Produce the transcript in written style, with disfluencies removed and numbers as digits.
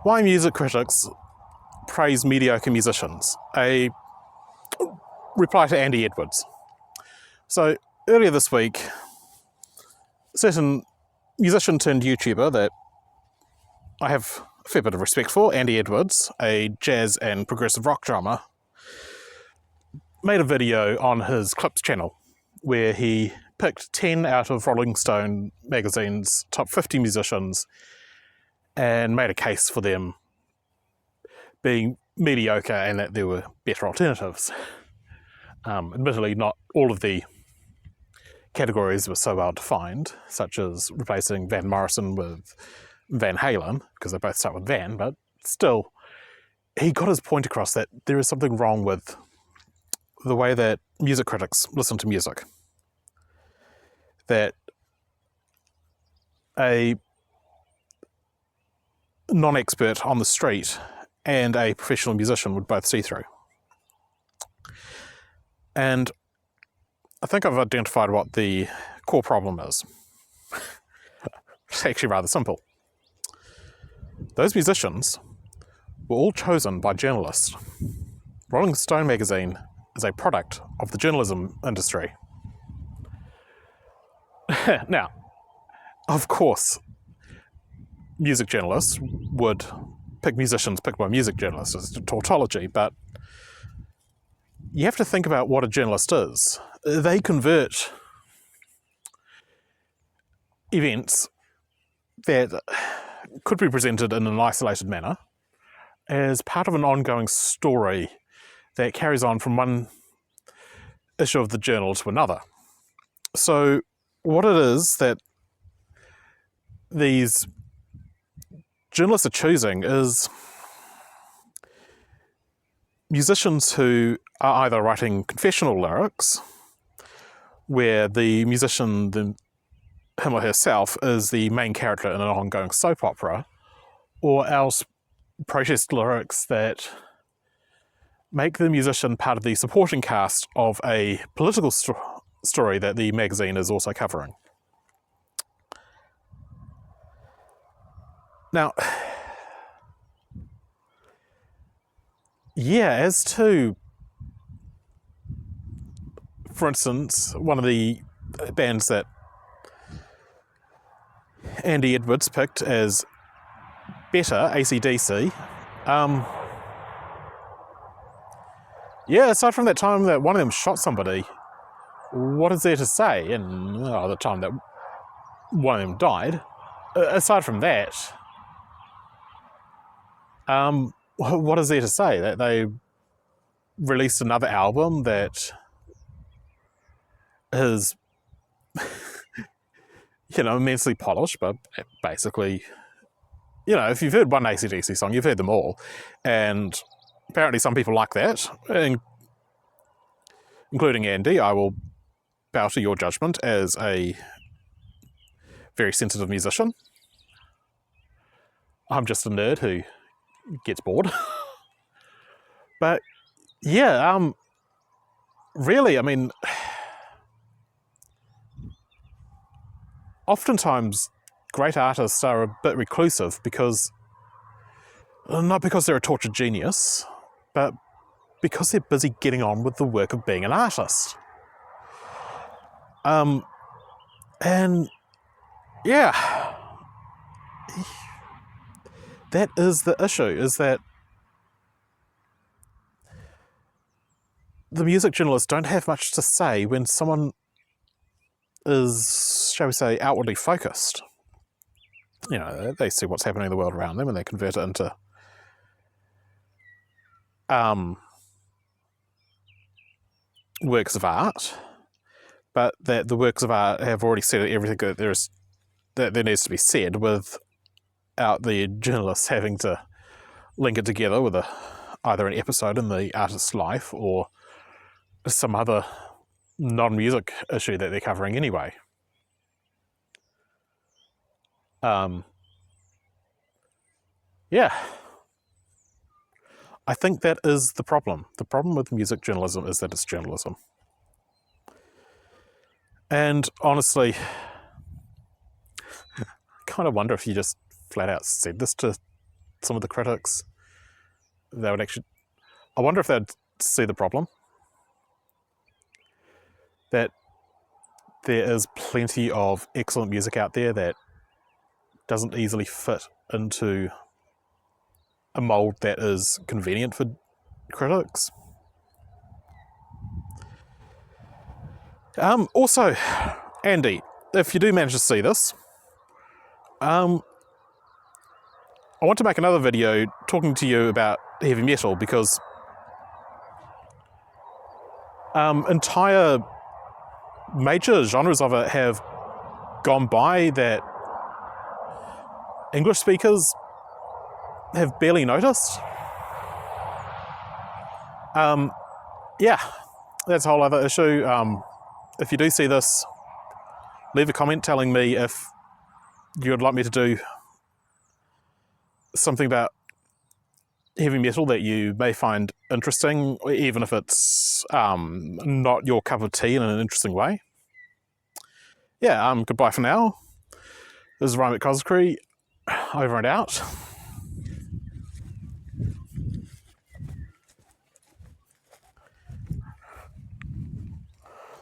Why music critics praise mediocre musicians. A reply to Andy Edwards. So earlier this week, a certain musician turned YouTuber that I have a fair bit of respect for, Andy Edwards, a jazz and progressive rock drummer, made a video on his Clips channel where he picked 10 out of Rolling Stone magazine's top 50 musicians and made a case for them being mediocre and that there were better alternatives. Admittedly, not all of the categories were so well defined, such as replacing Van Morrison with Van Halen, because they both start with Van, but still, he got his point across that there is something wrong with the way that music critics listen to music. That a non-expert on the street and a professional musician would both see through. And I think I've identified what the core problem is. It's actually rather simple. Those musicians were all chosen by journalists. Rolling Stone magazine is a product of the journalism industry. Now, of course, music journalists would pick musicians picked by music journalists. It's a tautology, but you have to think about what a journalist is. They convert events that could be presented in an isolated manner as part of an ongoing story that carries on from one issue of the journal to another. So what it is that these journalists are choosing is musicians who are either writing confessional lyrics, where the musician, him or herself, is the main character in an ongoing soap opera, or else protest lyrics that make the musician part of the supporting cast of a political story that the magazine is also covering. Now, yeah, as to, for instance, one of the bands that Andy Edwards picked as better, AC/DC, aside from that time that one of them shot somebody, what is there to say? And the time that one of them died, aside from that, what is there to say? That they released another album that is, immensely polished, but basically, if you've heard one AC/DC song, you've heard them all. And apparently some people like that, including Andy. I will bow to your judgment as a very sensitive musician. I'm just a nerd who gets bored. But yeah, really, I mean, oftentimes great artists are a bit reclusive because, not because they're a tortured genius, but because they're busy getting on with the work of being an artist. And yeah, that is the issue, is that the music journalists don't have much to say when someone is, shall we say, outwardly focused. They see what's happening in the world around them and they convert it into works of art, but that the works of art have already said everything that there needs to be said without the journalists having to link it together with either an episode in the artist's life or some other non-music issue that they're covering anyway. I think that is the problem. The problem with music journalism is that it's journalism. And honestly, I kind of wonder if you just flat out said this to some of the critics, they would actually... I wonder if they'd see the problem. That there is plenty of excellent music out there that doesn't easily fit into a mould that is convenient for critics. Also, Andy, if you do manage to see this, I want to make another video talking to you about heavy metal, because entire major genres of it have gone by that English speakers have barely noticed. Yeah, that's a whole other issue. If you do see this, leave a comment telling me if you would like me to do something about heavy metal that you may find interesting, even if it's not your cup of tea in an interesting way. Yeah, goodbye for now. This is Ryan McCoskery, over and out.